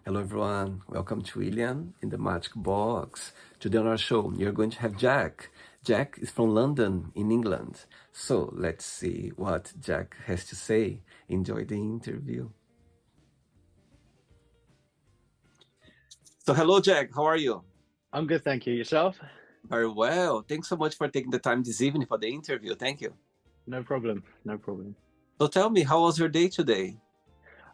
Hello, everyone. Welcome to William in the Magic Box. Today on our show, you're going to have Jack. Jack is from London, in England. So let's see what Jack has to say. Enjoy the interview. So, hello, Jack. How are you? I'm good, thank you. Yourself? Very well. Thanks so much for taking the time this evening for the interview. Thank you. No problem. No problem. So, tell me, how was your day today?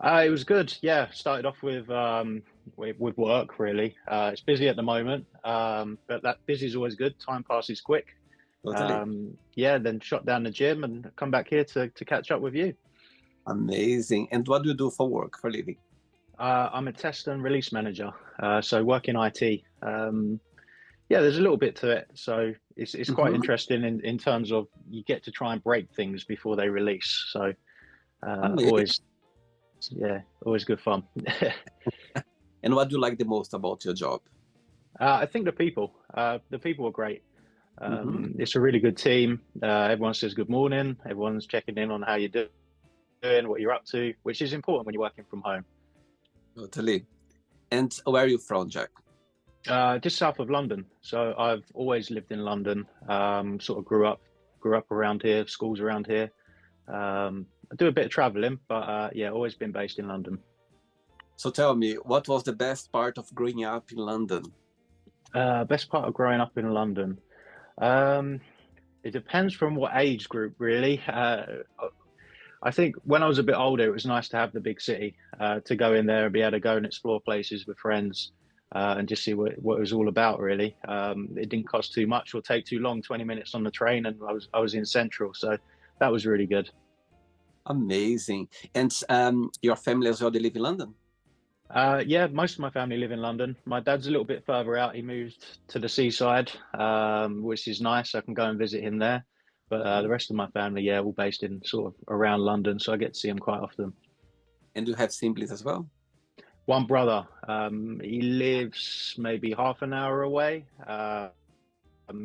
It was good. Yeah, started off with work really. It's busy at the moment, but that busy is always good. Time passes quick. Totally. Yeah, then shot down the gym and come back here to catch up with you. Amazing. And what do you do for work, for living? I'm a test and release manager, so work in IT. Yeah, there's a little bit to it, so it's quite interesting in terms of you get to try and break things before they release. So Amazing. always good fun. And what do you like the most about your job? I think the people are great. It's a really good team. Everyone says good morning. Everyone's checking in on how you're doing, what you're up to, which is important when you're working from home. Totally. And where are you from, Jack? Just south of London. So I've always lived in London. Sort of grew up around here. Schools around here. I do a bit of traveling, but yeah, always been based in London. So tell me, what was the best part of growing up in London? Best part of growing up in London. It depends from what age group, really. I think when I was a bit older, it was nice to have the big city, to go in there and be able to go and explore places with friends, and just see what it was all about, really. It didn't cost too much or take too long, 20 minutes on the train, and I was in Central, so that was really good. Amazing. And your family as well, they live in London? Yeah, most of my family live in London. My dad's a little bit further out. He moved to the seaside, which is nice. I can go and visit him there. But the rest of my family, yeah, all based in sort of around London, so I get to see him quite often. And you have siblings as well? One brother, he lives maybe half an hour away.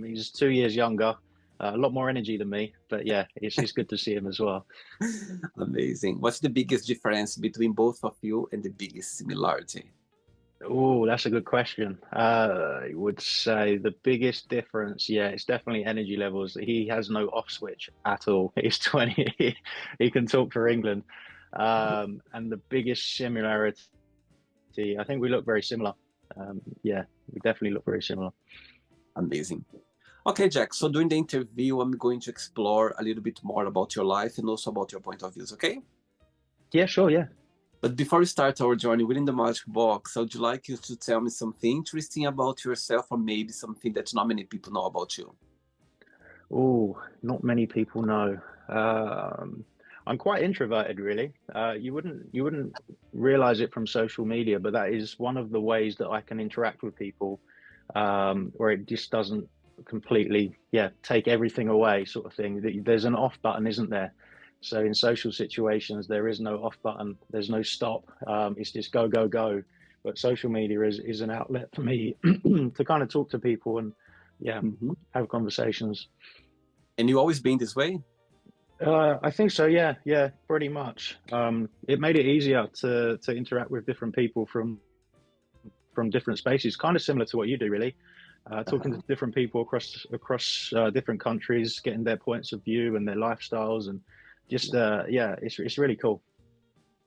He's 2 years younger, a lot more energy than me, but yeah, it's good to see him as well. Amazing. What's the biggest difference between both of you and the biggest similarity? Oh, that's a good question. I would say the biggest difference, yeah, it's definitely energy levels. He has no off switch at all. He's 20. He can talk for England. And the biggest similarity, I think we look very similar. Yeah, we definitely look very similar. Amazing. Okay, Jack, so during the interview, I'm going to explore a little bit more about your life and also about your point of views, okay? Yeah, sure, yeah. But before we start our journey within the Magic Box, I would like you to tell me something interesting about yourself, or maybe something that not many people know about you. Oh, not many people know. I'm quite introverted, really. You wouldn't realize it from social media, but that is one of the ways that I can interact with people, where it just doesn't completely, yeah, take everything away, sort of thing. There's an off button, isn't there? So in social situations, there is no off button. There's no stop. It's just go, go, go. But social media is an outlet for me to kind of talk to people and, yeah, have conversations. And you always been this way? I think so. Yeah, pretty much. It made it easier to interact with different people from different spaces, kind of similar to what you do, really. Talking to different people across different countries, getting their points of view and their lifestyles, and just yeah, it's really cool.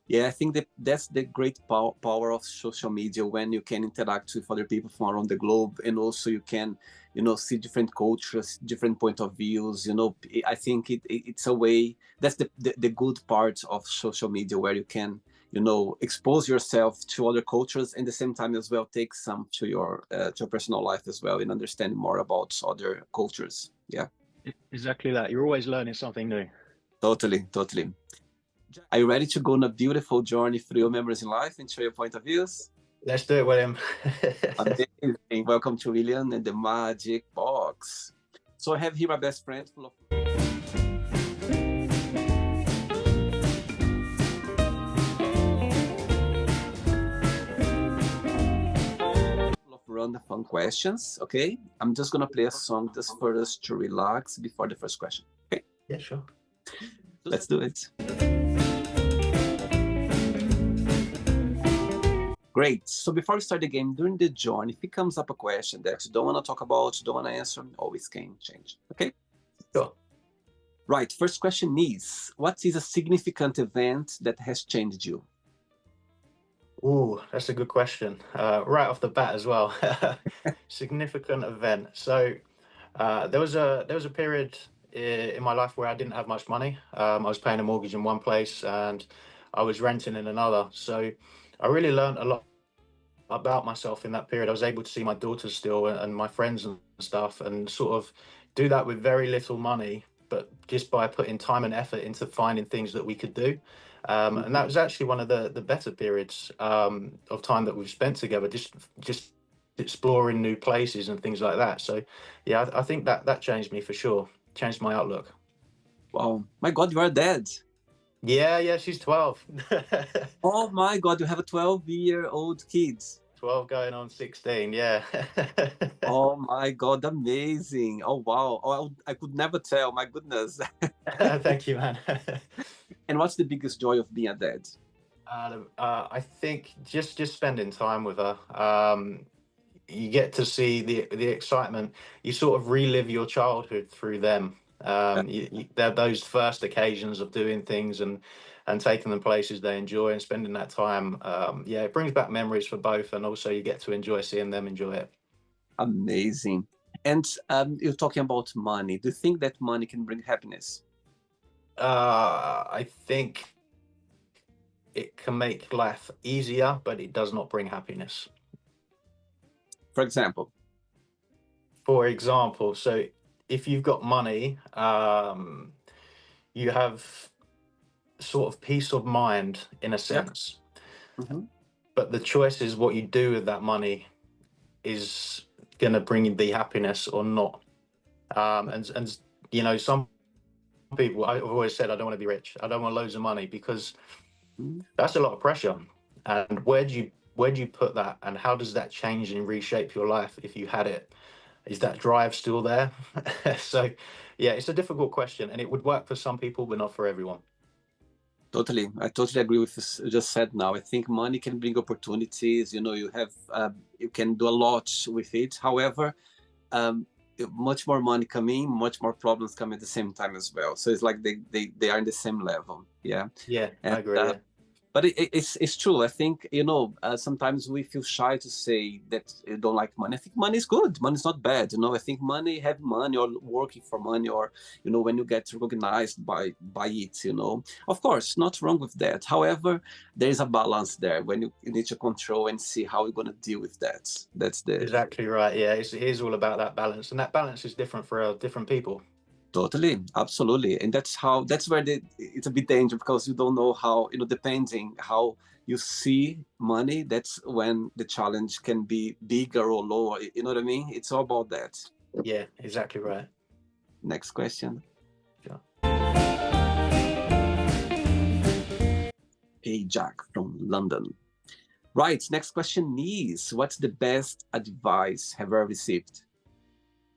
Yeah, I think that's the great power of social media, when you can interact with other people from around the globe, and also you can, see different cultures, different point of views. I think it's a way, that's the good part of social media, where you can, expose yourself to other cultures, and at the same time as well take some to your personal life as well, and understand more about other cultures. Yeah, exactly that. You're always learning something new. Totally. Are you ready to go on a beautiful journey through your memories in life and share your point of views? Let's do it, William. Amazing. Welcome to William and the Magic Box. So I have here my best friend full of random fun questions, okay? I'm just gonna play a song just for us to relax before the first question, okay? Yeah, sure. Let's do it. Great. So before we start the game, during the journey, if it comes up a question that you don't want to talk about, you don't want to answer, always can change. Okay? Sure. Right. First question is, what is a significant event that has changed you? Ooh, that's a good question. Right off the bat as well. Significant event. So there was a period in my life where I didn't have much money. I was paying a mortgage in one place and I was renting in another. So I really learned a lot about myself in that period. I was able to see my daughters still and my friends and stuff, and sort of do that with very little money, but just by putting time and effort into finding things that we could do. And that was actually one of the better periods of time that we've spent together, just exploring new places and things like that. So yeah, I think that changed me for sure, changed my outlook. Wow. My God, you are dead. Yeah, she's 12. Oh my God, you have a 12-year-old kid. 12 going on 16, yeah. Oh my God, amazing. Oh wow. Oh, I could never tell. My goodness. Thank you, man. And what's the biggest joy of being a dad? I think just spending time with her. You get to see the excitement. You sort of relive your childhood through them. They're those first occasions of doing things and taking them places they enjoy and spending that time. Yeah, it brings back memories for both, and also you get to enjoy seeing them enjoy it. Amazing. And you're talking about money. Do you think that money can bring happiness? I think it can make life easier, but it does not bring happiness. For example, For example, so if you've got money, you have sort of peace of mind in a yeah. sense, Mhm. but the choice is what you do with that money is going to bring you the happiness or not. And you know, some people, I've always said I don't want to be rich. I don't want loads of money because Mhm. that's a lot of pressure. And where do you put that, and how does that change and reshape your life if you had it? Is that drive still there? So yeah, it's a difficult question, and it would work for some people but not for everyone. Totally. I totally agree with what you just said now. I think money can bring opportunities. You know, you can do a lot with it. However, um, much more money coming, much more problems come at the same time as well. So it's like they are in the same level. Yeah. Yeah, And I agree. Yeah. but it's true. I think, sometimes we feel shy to say that you don't like money. I think money is good. Money is not bad. I think money, having money or working for money, or when you get recognized by it. Of course, not wrong with that. However, there is a balance there when you need to control and see how you're gonna deal with that. That's the Exactly right. Yeah, it is all about that balance, and that balance is different for different people. Totally, absolutely, and that's where it's a bit dangerous, because you don't know how, depending how you see money. That's when the challenge can be bigger or lower. You know what I mean? It's all about that. Yeah, exactly right. Next question. Sure. Hey, Jack from London. Right. Next question is, what's the best advice have ever received?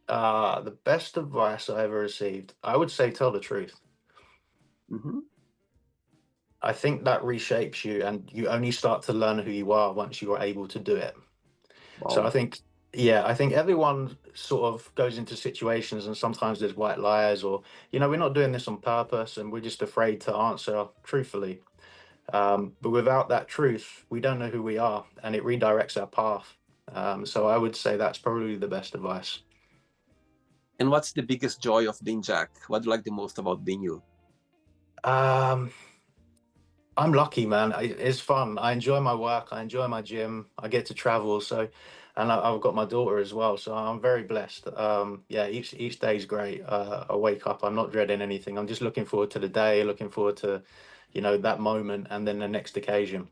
The best advice I ever received, I would say tell the truth. Hmm. I think that reshapes you, and you only start to learn who you are once you are able to do it. So Wow. I think, yeah, I think everyone sort of goes into situations, and sometimes there's white lies, or, we're not doing this on purpose and we're just afraid to answer truthfully. But without that truth, we don't know who we are, and it redirects our path. So I would say that's probably the best advice. And what's the biggest joy of being Jack? What do you like the most about being you? Um, I'm lucky, man. It's fun. I enjoy my work. I enjoy my gym. I get to travel. So, and I've got my daughter as well. So I'm very blessed. Yeah, each day is great. I wake up. I'm not dreading anything. I'm just looking forward to the day. Looking forward to, that moment, and then the next occasion.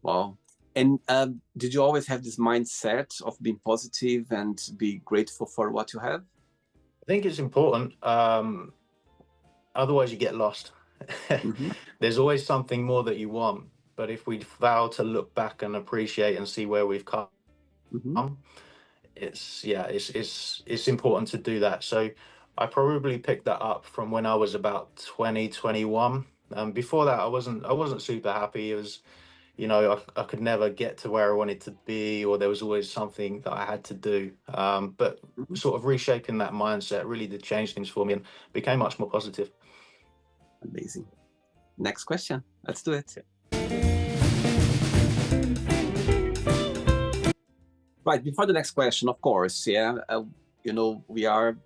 Wow. And did you always have this mindset of being positive and be grateful for what you have? I think it's important. Otherwise, you get lost. Hmm. There's always something more that you want. But if we fail to look back and appreciate and see where we've come, Hmm. it's important to do that. So I probably picked that up from when I was about 20, 21. Before that, I wasn't super happy. It was, you know, I could never get to where I wanted to be, or there was always something that I had to do. But sort of reshaping that mindset really did change things for me and became much more positive. Amazing. Next question. Let's do it. Right, before the next question, of course, yeah, you know, we are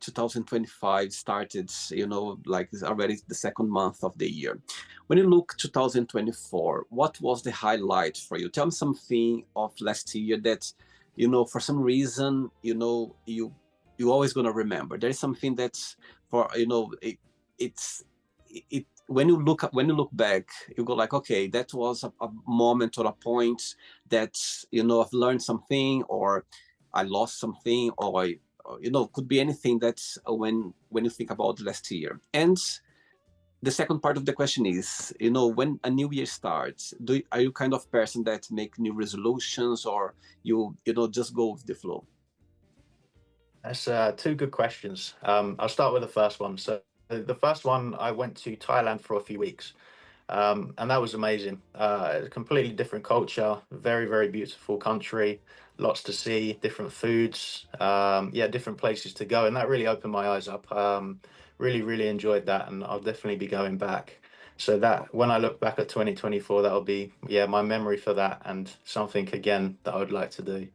2025 started, you know, like it's already the second month of the year. When you look 2024, what was the highlight for you? Tell me something of last year that, you know, for some reason, you know, you always gonna remember. There is something that's for, you know, it when you look back, you go like, okay, that was a moment or a point that, you know, I've learned something, or I lost something, or you know, could be anything. That's when you think about last year. And the second part of the question is, you know, when a new year starts, are you kind of person that make new resolutions, or you know, just go with the flow? That's two good questions. I'll start with the first one. So the first one, I went to Thailand for a few weeks, and that was amazing. A completely different culture, very, very beautiful country, lots to see, different foods, yeah, different places to go, and that really opened my eyes up. Really, really enjoyed that, and I'll definitely be going back. So that when I look back at 2024, that'll be, yeah, my memory for that, and something again that I would like to do.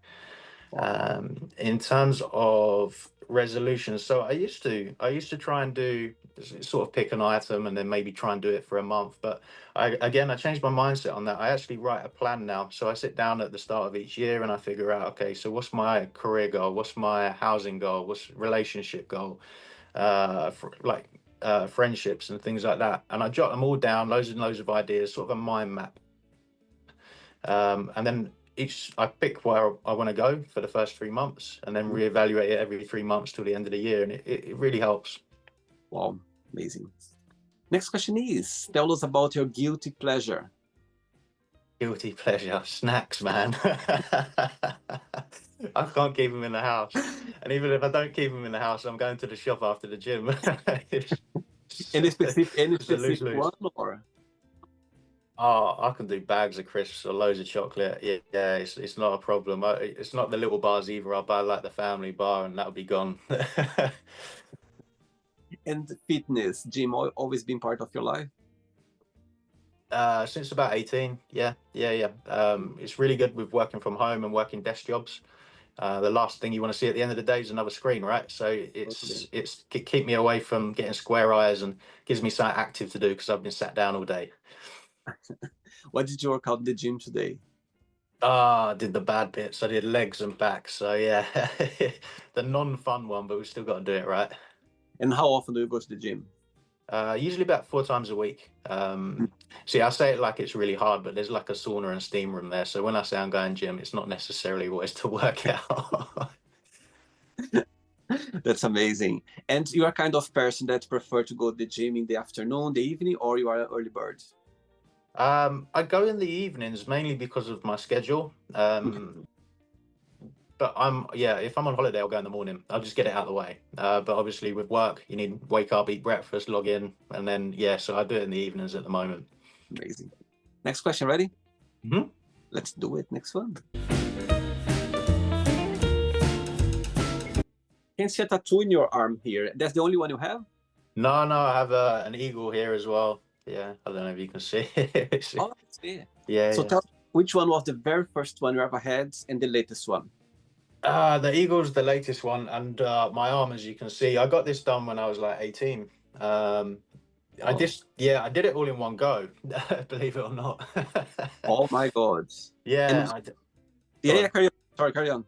In terms of resolutions, so I used to try and do sort of pick an item and then maybe try and do it for a month. But I changed my mindset on that. I actually write a plan now. So I sit down at the start of each year and I figure out, okay, so what's my career goal? What's my housing goal? What's relationship goal? Friendships and things like that. And I jot them all down, loads and loads of ideas, sort of a mind map. And then I pick where I want to go for the first 3 months, and then reevaluate it every 3 months till the end of the year, and it really helps. Wow, amazing. Next question is, tell us about your guilty pleasure. Guilty pleasure, snacks, man. I can't keep them in the house, and even if I don't keep them in the house, I'm going to the shop after the gym. Any specific lose-lose. one, or? Oh, I can do bags of crisps or loads of chocolate. Yeah, it's not a problem. It's not the little bars either. I'll buy like the family bar, and that'll be gone. And fitness, gym, always been part of your life? Since about 18, yeah. It's really good with working from home and working desk jobs. The last thing you want to see at the end of the day is another screen, right? So it's keep me away from getting square eyes and gives me something active to do because I've been sat down all day. What did you work out in the gym today? I did the bad bits. I did legs and back. So yeah, the non-fun one, but we still got to do it, right? And how often do you go to the gym? Usually about 4 times a week. See, I say it like it's really hard, but there's like a sauna and steam room there. So when I say I'm going gym, it's not necessarily always to work out. That's amazing. And you are kind of person that prefer to go to the gym in the afternoon, the evening, or you are an early bird? I go in the evenings mainly because of my schedule. But if I'm on holiday, I'll go in the morning. I'll just get it out of the way. But obviously with work, you need to wake up, eat breakfast, log in, and then, yeah, so I do it in the evenings at the moment. Amazing. Next question, ready? Mm-hmm. Let's do it. Next one. Can see a tattoo in your arm here. That's the only one you have? No, I have an eagle here as well. Yeah, I don't know if you can see it. Oh, I see. Yeah. So tell me, which one was the very first one you ever had and the latest one? The eagle's the latest one, and my arm, as you can see, I got this done when I was like 18. I did it all in one go, believe it or not. Oh my God. Yeah. Carry on.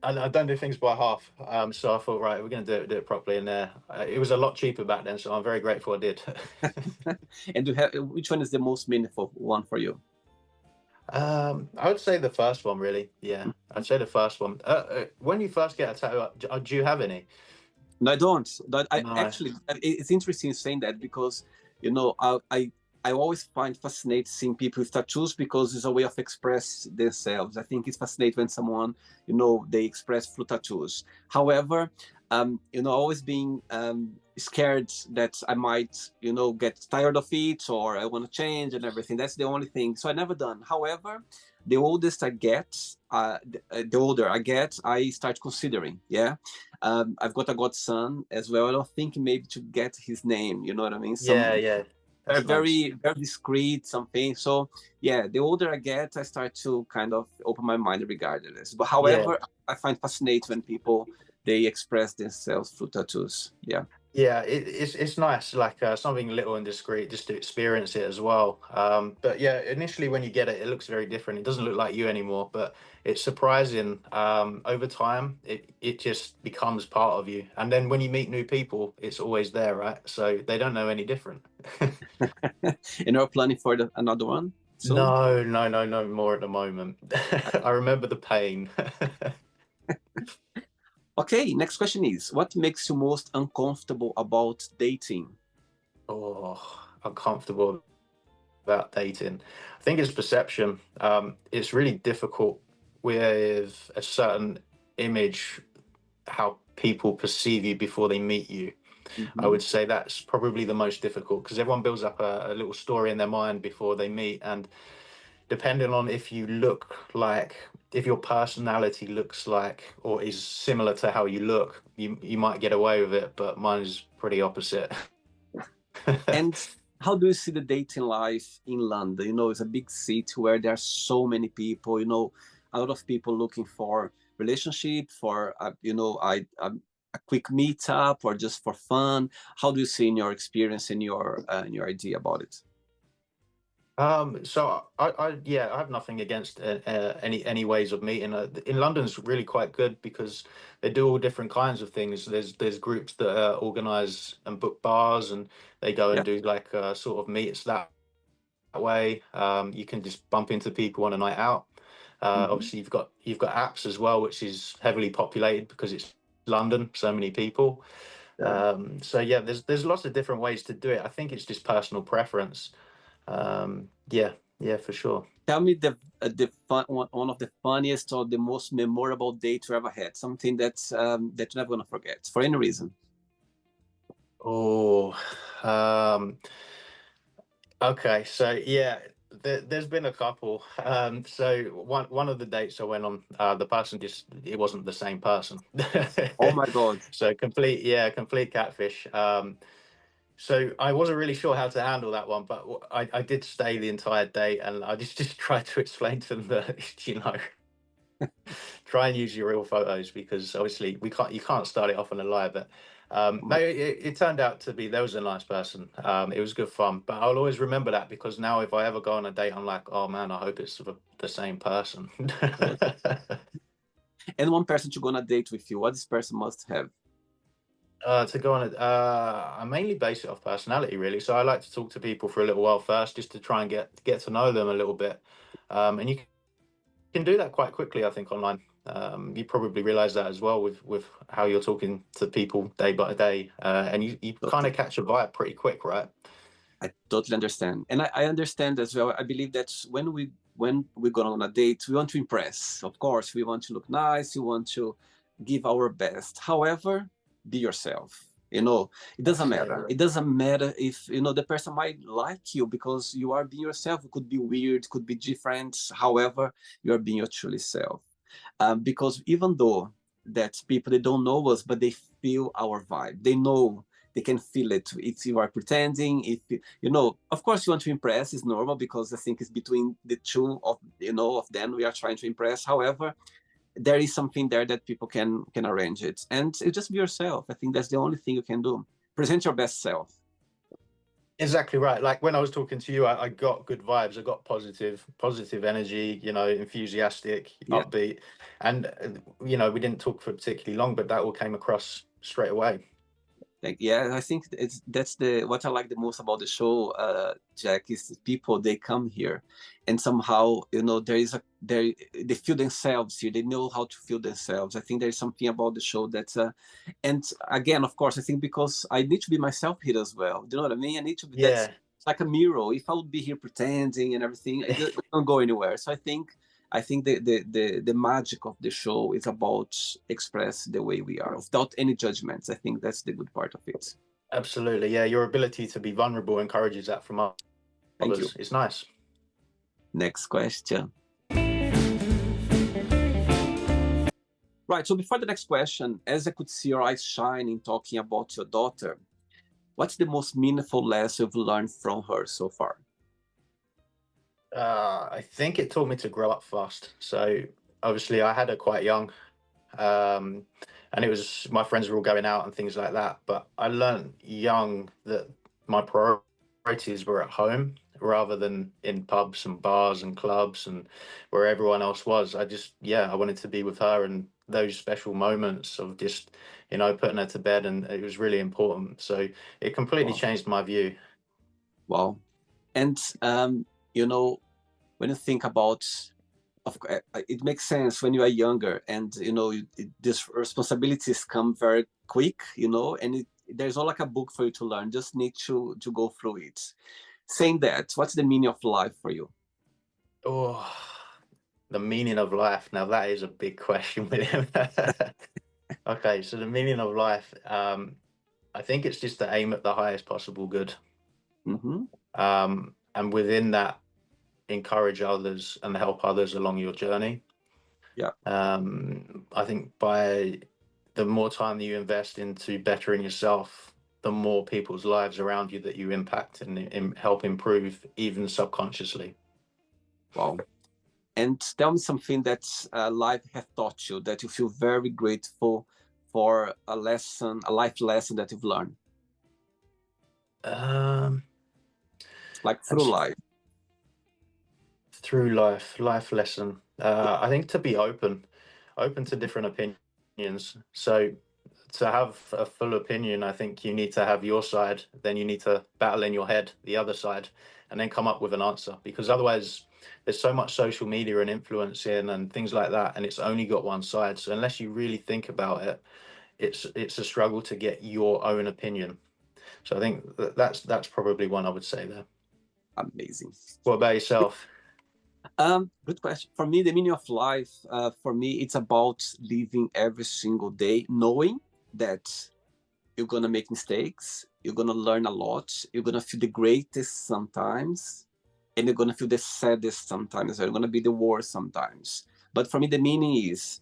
I don't do things by half. So I thought, right, we're going to do it properly. And it was a lot cheaper back then, so I'm very grateful I did. And which one is the most meaningful one for you? I would say the first one, really. Yeah, I'd say the first one. When you first get a tattoo, do you have any? No, I don't. No. Actually, it's interesting saying that because, you know, I always find fascinating seeing people with tattoos because it's a way of express themselves. I think it's fascinating when someone, you know, they express through tattoos. However, you know, always being scared that I might, you know, get tired of it or I want to change and everything. That's the only thing. So I never done. However, the oldest I get, the older I get, I start considering. Yeah, I've got a godson as well. I don't think maybe to get his name. You know what I mean? Yeah, yeah. They're That's nice. very discreet, something. So yeah, the older I get, I start to kind of open my mind regardless. But Yeah. however, I find fascinating when people they express themselves through tattoos. Yeah. Yeah, it's nice, like something little and discreet, just to experience it as well. But yeah, initially when you get it, it looks very different. It doesn't look like you anymore, but it's surprising. Over time, it just becomes part of you. And then when you meet new people, it's always there, right? So they don't know any different. And you're planning for another one soon? No, no, no, no more at the moment. I remember the pain. Okay, next question is, what makes you most uncomfortable about dating? Oh, uncomfortable about dating. I think it's perception. It's really difficult with a certain image, how people perceive you before they meet you. I would say that's probably the most difficult because everyone builds up a little story in their mind before they meet. And depending on if you look like, if your personality looks like or is similar to how you look, you might get away with it, but mine is pretty opposite. And how do you see the dating life in London? You know, it's a big city where there are so many people, you know, a lot of people looking for relationship, for, you know, a quick meetup or just for fun. How do you see in your experience and your idea about it? So yeah, I have nothing against any ways of meeting. In London's really quite good because they do all different kinds of things. There's groups that organize and book bars, and they go Yeah. and do like sort of meets that way. You can just bump into people on a night out. Obviously, you've got apps as well, which is heavily populated because it's London, so many people. So yeah, there's lots of different ways to do it. I think it's just personal preference. Yeah, yeah, for sure. Tell me one of the funniest or the most memorable date you ever had. Something that that you're never gonna forget for any reason. Oh, okay. So yeah, there's been a couple. So one of the dates I went on, the person just it wasn't the same person. Oh my God. So complete catfish. So I wasn't really sure how to handle that one, but I did stay the entire day, and I just tried to explain to them that try and use your real photos because obviously you can't start it off on a lie. But no, it turned out to be there was a nice person. It was good fun, but I'll always remember that because now if I ever go on a date, I'm like, oh man, I hope it's the same person. And one person to go on a date with you, what this person must have? To go on, I mainly base it off personality, really. So I like to talk to people for a little while first, just to try and get to know them a little bit. And you can do that quite quickly, I think, online. You probably realize that as well with how you're talking to people day by day, and you kind of catch a vibe pretty quick, right? I totally understand, and I understand as well. I believe that when we go on a date, we want to impress. Of course, we want to look nice. We want to give our best. However, be yourself. You know, it doesn't matter. It doesn't matter if you know the person might like you because you are being yourself. It could be weird, could be different. However, you are being your truly self. Because even though that people they don't know us, but they feel our vibe. They know they can feel it if you are pretending. If you know, of course, you want to impress is normal because I think it's between the two of of them we are trying to impress. However, there is something there that people can arrange it, and it just be yourself. I think that's the only thing you can do. Present your best self. Exactly right. Like when I was talking to you, I got good vibes. I got positive energy. Enthusiastic, Yeah. upbeat, and we didn't talk for particularly long, but that all came across straight away. Yeah, I think that's what I like the most about the show, Jack, is people they come here, and somehow they feel themselves here. They know how to feel themselves. I think there is something about the show that, and again, of course, I think because I need to be myself here as well. Do you know what I mean? I need to be. That's Yeah. like a mirror. If I would be here pretending and everything, it don't go anywhere. So I think the magic of the show is about express the way we are without any judgments. I think that's the good part of it. Absolutely. Yeah. Your ability to be vulnerable encourages that from Thank you. others. It's nice. Next question. Right. So before the next question, as I could see your eyes shining talking about your daughter, what's the most meaningful lesson you've learned from her so far? I think it taught me to grow up fast. So obviously I had her quite young. Um, and it was, my friends were all going out and things like that. But I learned young that my priorities were at home rather than in pubs and bars and clubs and where everyone else was. I wanted to be with her, and those special moments of just, putting her to bed, and it was really important. So it completely Wow. changed my view. Wow. And, when you think about, it makes sense when you are younger, and these responsibilities come very quick, and there's not like a book for you to learn. Just need to go through it. Saying that, what's the meaning of life for you? Oh, the meaning of life. Now that is a big question, William. Okay, so the meaning of life, I think it's just to aim at the highest possible good. Mm-hmm. And within that, encourage others and help others along your journey. Yeah. I think by the more time that you invest into bettering yourself, the more people's lives around you that you impact and help improve, even subconsciously. Wow. And tell me something that life has taught you that you feel very grateful for, a life lesson that you've learned, Um, like through life. Through life lesson. I think to be open to different opinions. So to have a full opinion, I think you need to have your side, then you need to battle in your head the other side, and then come up with an answer. Because otherwise, there's so much social media and influencing and things like that, and it's only got one side. So unless you really think about it, it's a struggle to get your own opinion. So I think that's probably one I would say there. Amazing. What about yourself? Good question. For me, the meaning of life, for me, it's about living every single day, knowing that you're gonna make mistakes, you're gonna learn a lot, you're gonna feel the greatest sometimes, and you're gonna feel the saddest sometimes, or you're gonna be the worst sometimes. But for me, the meaning is,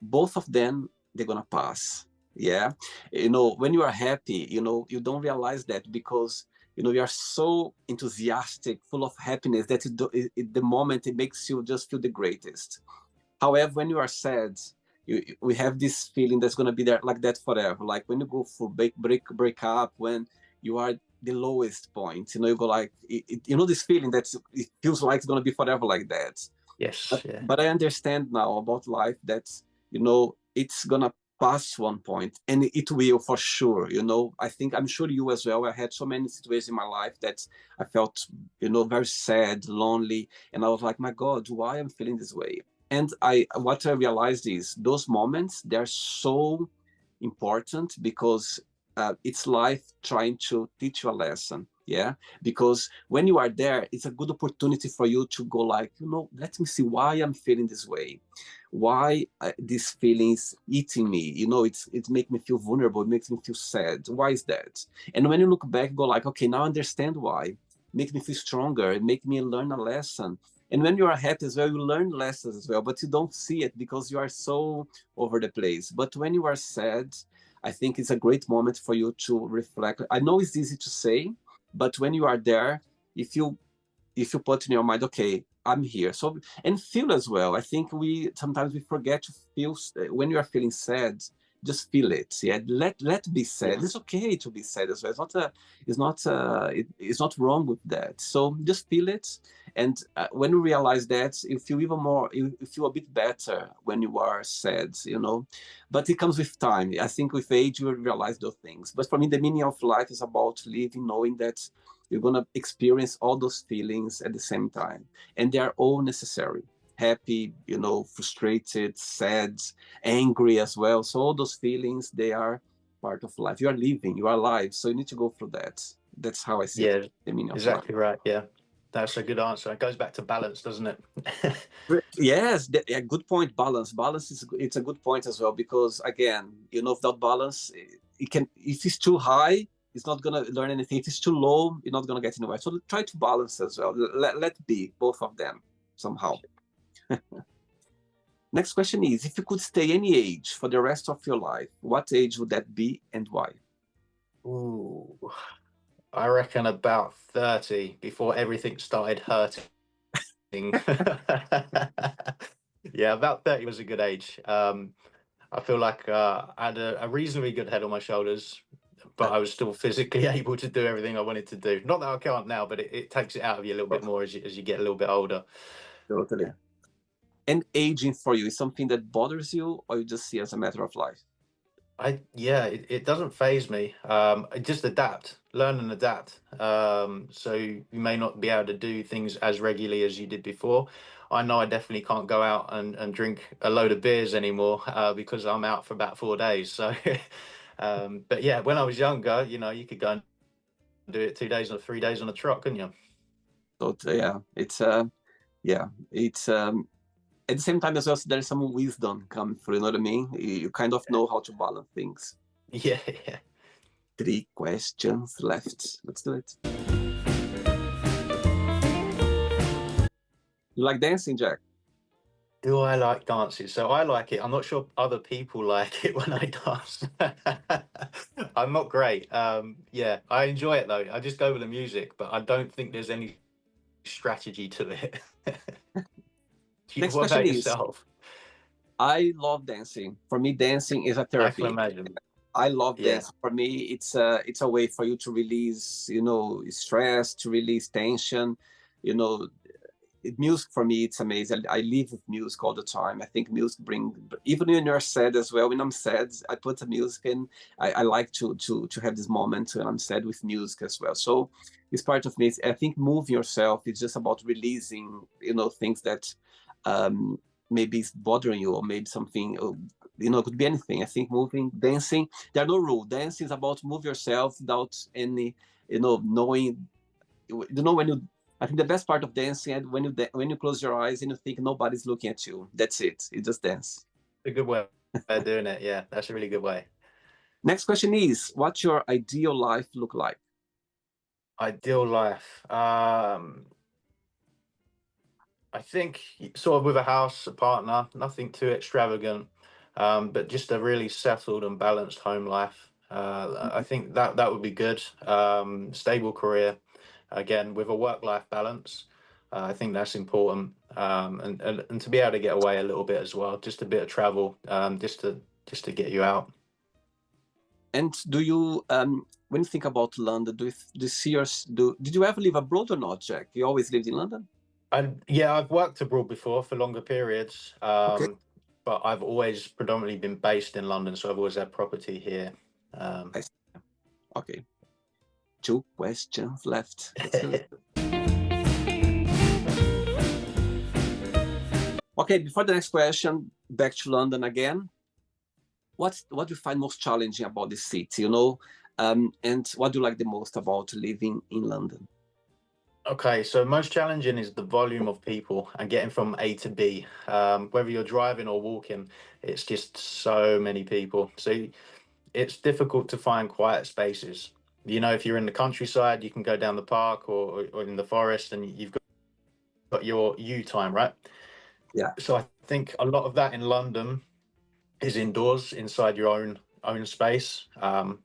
both of them, they're gonna pass. Yeah. When you are happy, you don't realize that because you are so enthusiastic, full of happiness that the moment it makes you just feel the greatest. However, when you are sad, we have this feeling that's going to be there like that forever. Like when you go for break up, when you are the lowest point, you go like, this feeling that it feels like it's going to be forever like that. Yes. Yeah. But I understand now about life that, it's going to pass one point, and it will for sure. I'm sure you as well. I had so many situations in my life that I felt, very sad, lonely, and I was like, my God, why I'm feeling this way? And what I realized is those moments, they're so important because it's life trying to teach you a lesson. Yeah, because when you are there, it's a good opportunity for you to go like, let me see why I'm feeling this way, why these feelings eating me. It makes me feel vulnerable, it makes me feel sad. Why is that? And when you look back, go like, okay, now I understand why. It makes me feel stronger, it makes me learn a lesson. And when you are happy as well, you learn lessons as well, but you don't see it because you are so over the place. But when you are sad, I think it's a great moment for you to reflect. I know it's easy to say, but when you are there, if you put in your mind, okay, I'm here. So, and feel as well. I think sometimes we forget to feel. When you are feeling sad, just feel it. Yeah, let be sad. Yes. It's okay to be sad as well. It's not wrong with that. So just feel it. And when you realize that, you feel even more, you feel a bit better when you are sad, but it comes with time. I think with age, you realize those things. But for me, the meaning of life is about living, knowing that you're going to experience all those feelings at the same time. And they are all necessary. Happy, frustrated, sad, angry as well. So all those feelings, they are part of life. You are living, you are alive. So you need to go through that. That's how I see Yeah, the meaning of exactly life. right. Yeah, that's a good answer. It goes back to balance, doesn't it? Yes, yeah, good point. Balance. Balance it's a good point as well, because again, without balance, if it's too high, it's not gonna learn anything. If it's too low, you're not gonna get anywhere. So try to balance as well. Let be both of them somehow. Next question is, if you could stay any age for the rest of your life, what age would that be and why? Ooh, I reckon about 30 before everything started hurting. Yeah, about 30 was a good age. I feel like I had a reasonably good head on my shoulders, but I was still physically able to do everything I wanted to do. Not that I can't now, but it takes it out of you a little bit more as you get a little bit older. Totally. And aging for you is something that bothers you, or you just see as a matter of life? Yeah, it doesn't phase me. I just learn and adapt. So you may not be able to do things as regularly as you did before. I know I definitely can't go out and drink a load of beers anymore because I'm out for about 4 days. So, but yeah, when I was younger, you could go and do it 2 days or 3 days on a trot, couldn't you? So yeah, it's at the same time as well, there's some wisdom coming through. You know what I mean? You kind of know how to balance things. Yeah, yeah. 3 questions left. Let's do it. You like dancing, Jack? Do I like dancing? So I like it. I'm not sure other people like it when I dance. I'm not great. Yeah, I enjoy it though. I just go with the music, but I don't think there's any strategy to it. Next What question about is, yourself? I love dancing. For me, dancing is a I therapy. can imagine. I love Yeah. dancing. For me, it's a way for you to release, stress, to release tension. You know, music for me, it's amazing. I live with music all the time. I think music even when you're sad as well. When I'm sad, I put the music in. I like to have this moment when I'm sad with music as well. So it's part of me. I think moving yourself is just about releasing, things that maybe is bothering you, or maybe something, it could be anything. I think moving, dancing, there are no rules. Dancing is about move yourself without any, knowing, when you, I think the best part of dancing is when you close your eyes and you think nobody's looking at you. That's it. You just dance. A good way of doing it. Yeah, that's a really good way. Next question is, what's your ideal life look like? Ideal life. I think sort of with a house, a partner, nothing too extravagant, but just a really settled and balanced home life. I think that would be good. Stable career, again with a work-life balance. I think that's important, and to be able to get away a little bit as well, just a bit of travel, just to get you out. And do you, when you think about London, do you see did you ever live abroad or not, Jack? You always lived in London? Yeah, I've worked abroad before for longer periods, Okay. but I've always predominantly been based in London, so I've always had property here. I see. Okay. 2 questions left. Let's do it. Okay, before the next question, back to London again. What do you find most challenging about the city, and what do you like the most about living in London? Okay, so most challenging is the volume of people and getting from A to B. Whether you're driving or walking, it's just so many people. So it's difficult to find quiet spaces. If you're in the countryside, you can go down the park or in the forest, and you've got your you time, right? Yeah. So I think a lot of that in London is indoors, inside your own space.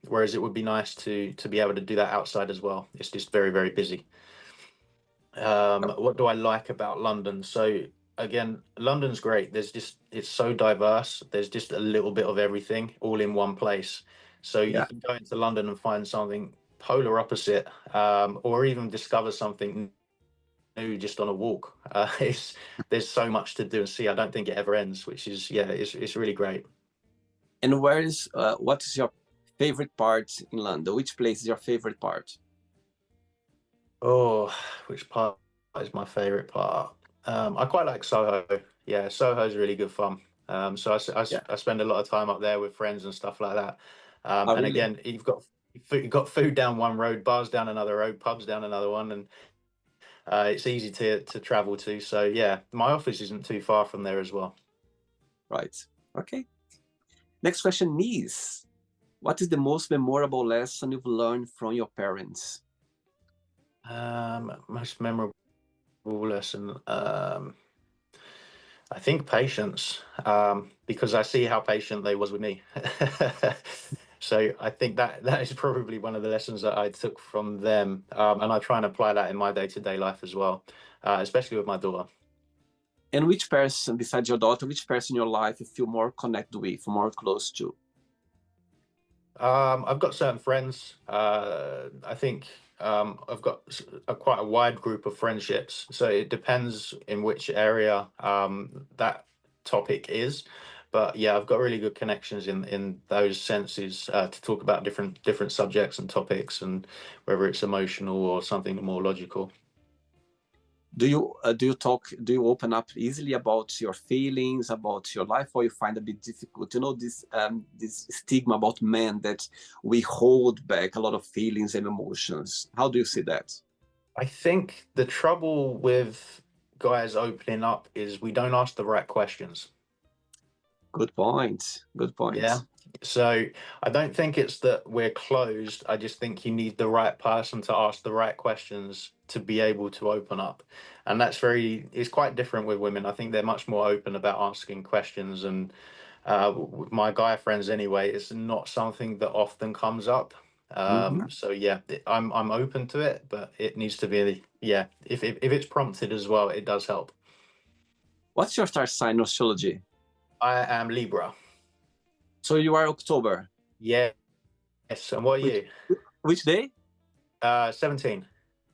Whereas it would be nice to be able to do that outside as well. It's just very, very busy. What do I like about London? So again, London's great. It's so diverse. There's just a little bit of everything all in one place. So you can go into London and find something polar opposite, or even discover something new just on a walk. There's so much to do and see. I don't think it ever ends, which is, yeah, it's really great. And what is your favorite part in London? Which place is your favorite part? Oh, which part is my favorite part? I quite like Soho. Yeah, Soho's really good fun. So I spend a lot of time up there with friends and stuff like that. Oh, And really? again, you've got food down one road, bars down another road, pubs down another one, and it's easy to travel to. So yeah, my office isn't too far from there as well. Right. Okay. Next question, Nice. What is the most memorable lesson you've learned from your parents? Most memorable lesson. I think patience, because I see how patient they was with me. So I think that is probably one of the lessons that I took from them, and I try and apply that in my day-to-day life as well, especially with my daughter. And which person, besides your daughter, which person in your life you feel more connected with, more close to? I've got certain friends. I think I've got quite a wide group of friendships. So it depends in which area that topic is. But yeah, I've got really good connections in those senses to talk about different subjects and topics, and whether it's emotional or something more logical. Do you open up easily about your feelings, about your life, or you find a bit difficult? You know, this stigma about men that we hold back a lot of feelings and emotions. How do you see that? I think the trouble with guys opening up is we don't ask the right questions. Good point. Good point. Yeah. So I don't think it's that we're closed. I just think you need the right person to ask the right questions to be able to open up. And it's quite different with women. I think they're much more open about asking questions. And with my guy friends anyway, it's not something that often comes up. Mhm. So yeah, I'm open to it, but it needs to be, yeah, if it's prompted as well, it does help. What's your star sign astrology? I am Libra. So you are October. Yes. And what are Which, you? which day? 17.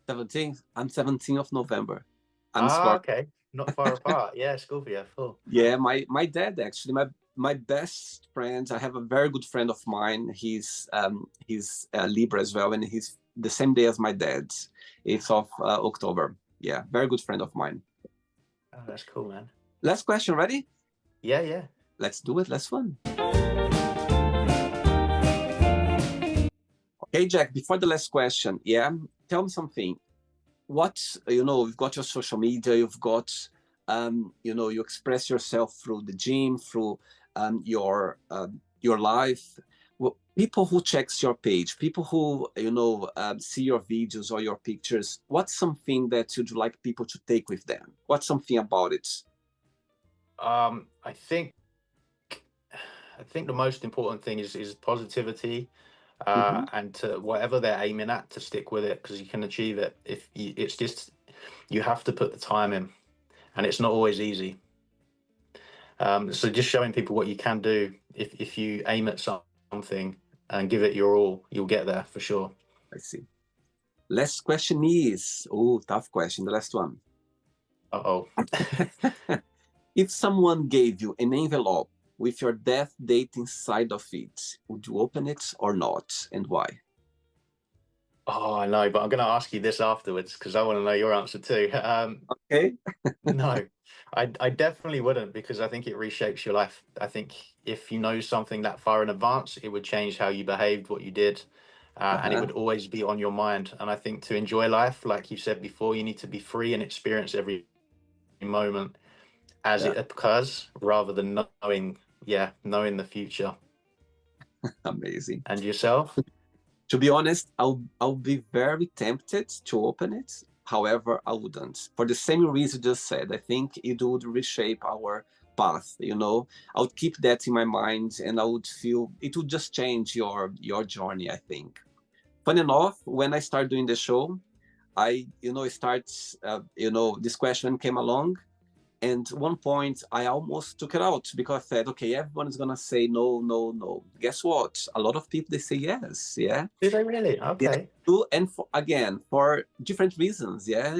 17th. I'm 17th of November. I'm Ah, Scorpio. okay. Not far apart. Yeah, Scorpio, full. Yeah, my dad actually, my best friend. I have a very good friend of mine. He's Libra as well, and he's the same day as my dad. 8th of October. Yeah, very good friend of mine. Oh, that's cool, man. Last question, ready? Yeah, yeah. Let's do it. Let's fun. Okay, Jack. Before the last question, yeah, tell me something. You've got your social media. You've got you express yourself through the gym, through your life. Well, people who checks your page, people who see your videos or your pictures, what's something that you'd like people to take with them? What's something about it? I think the most important thing is positivity, Mhm. and to whatever they're aiming at, to stick with it, because you can achieve it. It's just, you have to put the time in, and it's not always easy. So just showing people what you can do, if you aim at something and give it your all, you'll get there for sure. I see. Last question is, tough question, the last one. Uh-oh. If someone gave you an envelope with your death date inside of it, would you open it or not, and why? Oh, I know, but I'm going to ask you this afterwards because I want to know your answer too. Okay. No, I definitely wouldn't, because I think it reshapes your life. I think if you know something that far in advance, it would change how you behaved, what you did, and it would always be on your mind. And I think to enjoy life, like you said before, you need to be free and experience every moment as it occurs, rather than knowing the future. Amazing. And yourself? To be honest, I'll be very tempted to open it. However, I wouldn't. For the same reason you just said, I think it would reshape our path. I would keep that in my mind, and I would feel it would just change your journey, I think. Funny enough, when I started doing the show, this question came along, and at one point I almost took it out, because I said, okay, everyone is gonna say no, no, no. Guess what? A lot of people, they say yes. Yeah. Do they really? Okay. Yeah. And for different reasons. Yeah.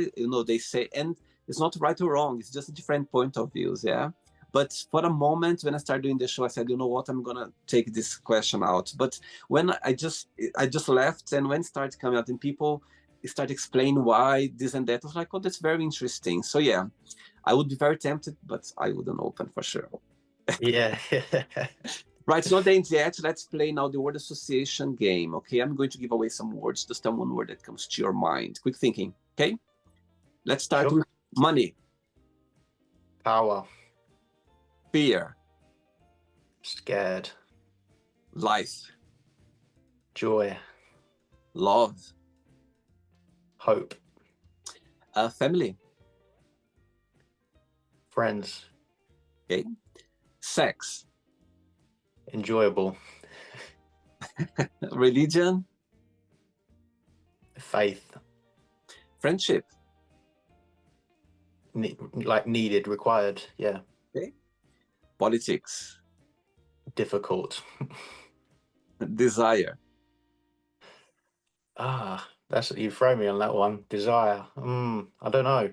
They say, and it's not right or wrong. It's just a different point of views. Yeah. But for a moment, when I started doing the show, I said, you know what, I'm gonna take this question out. But when I just left, and when it started coming out, and people start explaining why this and that, I was like, oh, that's very interesting. So yeah, I would be very tempted, but I wouldn't open for sure. Yeah. Right, so not the end yet. Let's play now the word association game. Okay, I'm going to give away some words. Just tell one word that comes to your mind. Quick thinking. Okay, let's start Sure. with money. Power. Fear. Scared. Life. Joy. Love. Hope. Family. Friends. Okay. Sex. Enjoyable. Religion. Faith. Friendship. Like needed, required. Yeah. Okay. Politics. Difficult. Desire. That's you throw me on that one. Desire. I don't know.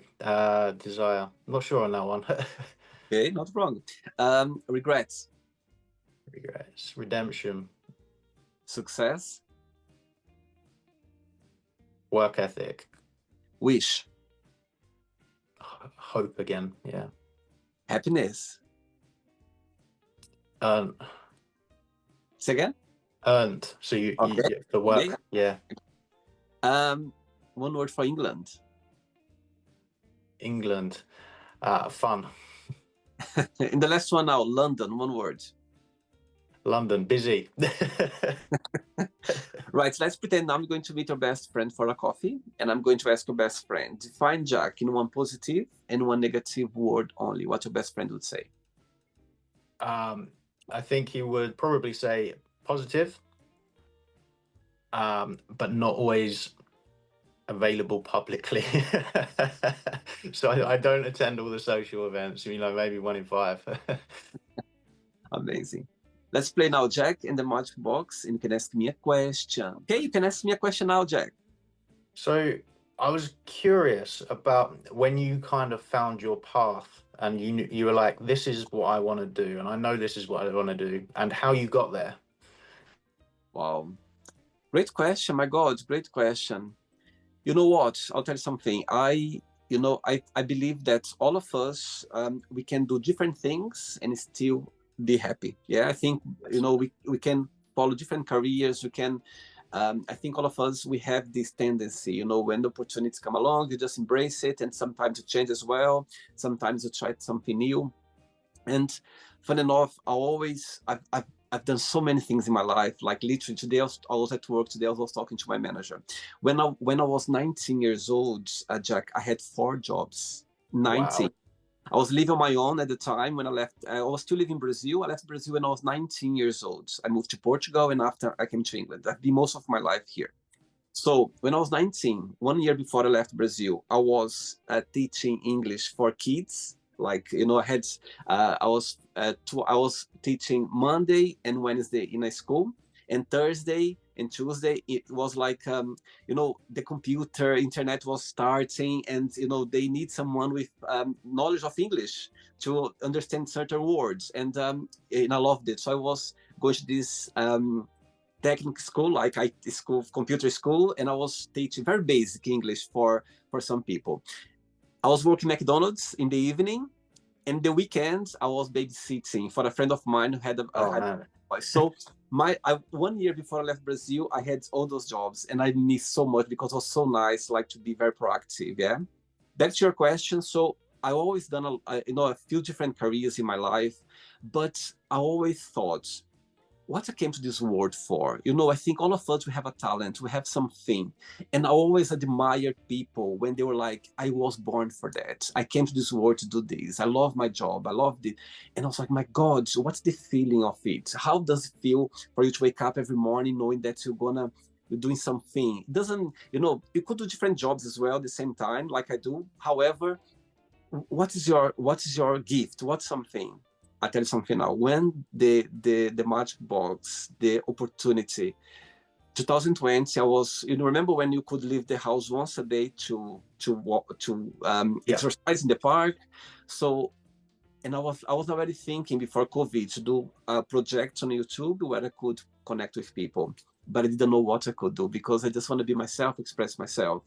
Desire. Not sure on that one. Okay, not wrong. Regrets. Regrets. Redemption. Success. Work ethic. Wish. Hope again. Yeah. Happiness. Earned. Say again. Earned. So Okay. the work. Yeah. Yeah. One word for England. England. Fun. In the last one now, London, one word. London. Busy. Right, let's pretend I'm going to meet your best friend for a coffee, and I'm going to ask your best friend, define Jack in one positive and one negative word only. What your best friend would say? I think he would probably say positive, but not always available publicly. So I don't attend all the social events, maybe 1 in 5. Amazing. Let's play now, Jack, in the magic box, and you can ask me a question. Okay, you can ask me a question now, Jack. So I was curious about when you kind of found your path and you were like, this is what I want to do, and I know this is what I want to do, and how you got there. Wow. Great question. My God, great question. You know what? I'll tell you something. I believe that all of us, we can do different things and still be happy. Yeah, I think, we can follow different careers. We can, I think all of us, we have this tendency, when the opportunities come along, you just embrace it. And sometimes you change as well. Sometimes you try something new. And fun enough, I've done so many things in my life. Like literally today, I was at work today. I was talking to my manager. When I was 19 years old, Jack, I had 4 jobs. 19. Wow. I was living on my own at the time when I left. I was still living in Brazil. I left Brazil when I was 19 years old. I moved to Portugal, and after I came to England. I've been most of my life here. So when I was 19, 1 year before I left Brazil, I was teaching English for kids. Like, I was teaching Monday and Wednesday in a school, and Thursday and Tuesday it was like, the computer, internet was starting, and they need someone with knowledge of English to understand certain words, and I loved it. So I was going to this technical school, like computer school, and I was teaching very basic English for some people. I was working McDonald's in the evening, and the weekends I was babysitting for a friend of mine who had a boy. So 1 year before I left Brazil, I had all those jobs, and I missed so much because it was so nice, like, to be very proactive. Yeah, back to your question. So I always done a few different careers in my life, but I always thought, what I came to this world for? I think all of us, we have a talent, we have something. And I always admired people when they were like, I was born for that. I came to this world to do this. I love my job. I loved it. And I was like, my God, what's the feeling of it? How does it feel for you to wake up every morning knowing that you're doing something? It doesn't, you could do different jobs as well at the same time, like I do. However, what is your gift? What's something? I tell you something now. When the magic box, the opportunity, 2020, I was. Remember when you could leave the house once a day to exercise in the park? So, and I was already thinking before COVID to do a project on YouTube where I could connect with people, but I didn't know what I could do because I just want to be myself, express myself.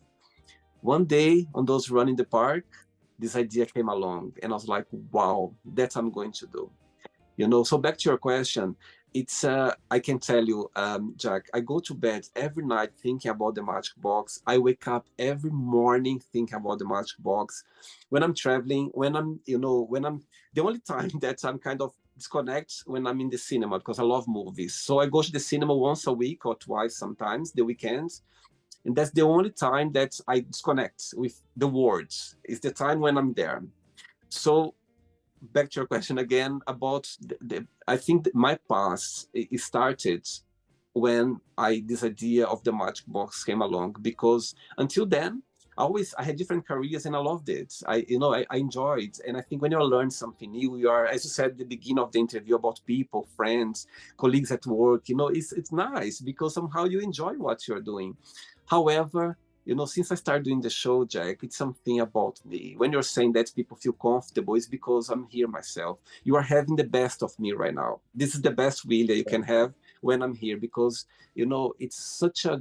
One day on those run in the park, this idea came along, and I was like, wow, that's what I'm going to do. So back to your question, it's I can tell you, Jack, I go to bed every night thinking about the magic box. I wake up every morning thinking about the magic box. When I'm traveling, when I'm the only time that I'm kind of disconnect when I'm in the cinema because I love movies. So I go to the cinema once a week or twice sometimes, the weekends. And that's the only time that I disconnect with the words. It's the time when I'm there. So back to your question again about I think that my past, it started when this idea of the Magic Box came along, because until then, I had different careers and I loved it. I enjoyed, and I think when you learn something new, you are, as you said at the beginning of the interview, about people, friends, colleagues at work, it's nice because somehow you enjoy what you're doing. However, since I started doing the show, Jack, it's something about me. When you're saying that people feel comfortable, it's because I'm here myself. You are having the best of me right now. This is the best William you can have when I'm here, because, it's such a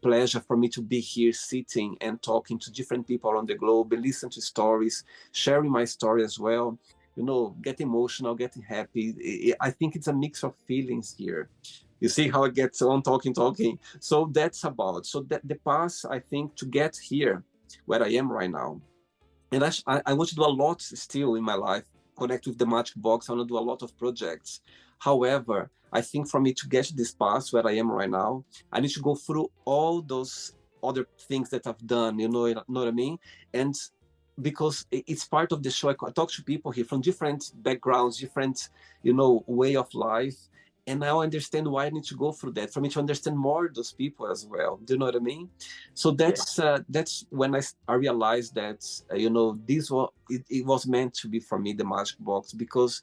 pleasure for me to be here sitting and talking to different people around the globe, and listen to stories, sharing my story as well, get emotional, getting happy. I think it's a mix of feelings here. You see how I get on talking. So that's about, that the past, I think, to get here where I am right now. And I want to do a lot still in my life, connect with the Magic Box. I want to do a lot of projects. However, I think for me to get to this past where I am right now, I need to go through all those other things that I've done, you know what I mean? And because it's part of the show, I talk to people here from different backgrounds, different, way of life. And now I understand why I need to go through that, for me to understand more those people as well. Do you know what I mean? So that's when I realized that, it was meant to be for me, the Magic Box, because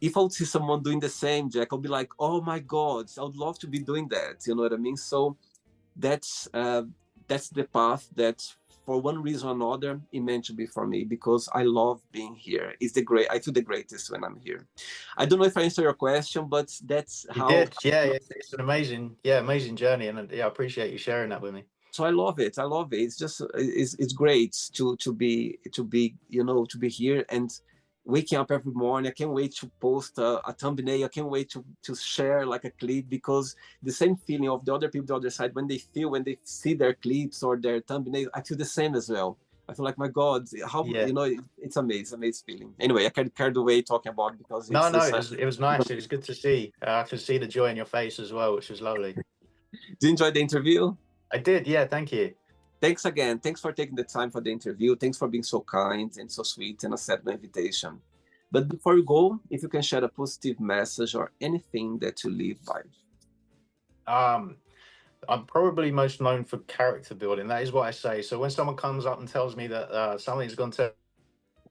if I would see someone doing the same, Jack, I'll be like, oh my God, I would love to be doing that. You know what I mean? So that's the path that, for one reason or another, it meant to be for me, because I love being here. I feel the greatest when I'm here. I don't know if I answered your question, but that's how. You did. Yeah, it's an amazing journey, and I appreciate you sharing that with me. So I love it. It's just it's great to be here and waking up every morning. I can't wait to post a thumbnail. I can't wait to share like a clip, because the same feeling of the other people, the other side, when they see their clips or their thumbnail, I feel the same as well. I feel like, my God, how, it's amazing feeling. Anyway, I carried away talking about it, because it was nice. It was good to see. I could see the joy in your face as well, which was lovely. Did you enjoy the interview? I did. Yeah, thank you. Thanks again. Thanks for taking the time for the interview. Thanks for being so kind and so sweet and accept my invitation. But before you go, if you can share a positive message or anything that you live by. I'm probably most known for character building. That is what I say. So when someone comes up and tells me that something's gone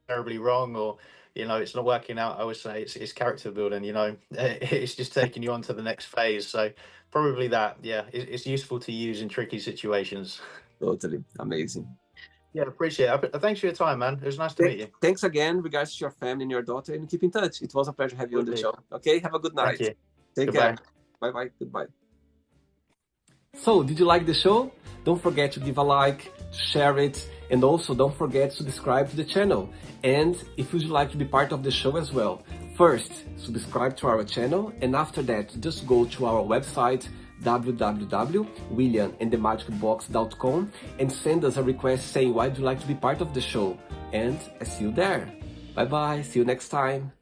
terribly wrong, or it's not working out, I always say it's character building. It's just taking you on to the next phase. So probably that. Yeah, it's useful to use in tricky situations. Totally amazing. Yeah, appreciate it. Thanks for your time, man. It was nice to meet you. Thanks again. Regards to your family and your daughter, and keep in touch. It was a pleasure to have you on the show. Okay, have a good night. Thank you. Take care. Bye. Goodbye. So, did you like the show? Don't forget to give a like, share it, and also don't forget to subscribe to the channel. And if you'd like to be part of the show as well, first, subscribe to our channel, and after that, just go to our website, www.williamandthemagicbox.com, and send us a request saying why would you like to be part of the show. And I see you there. Bye bye, see you next time.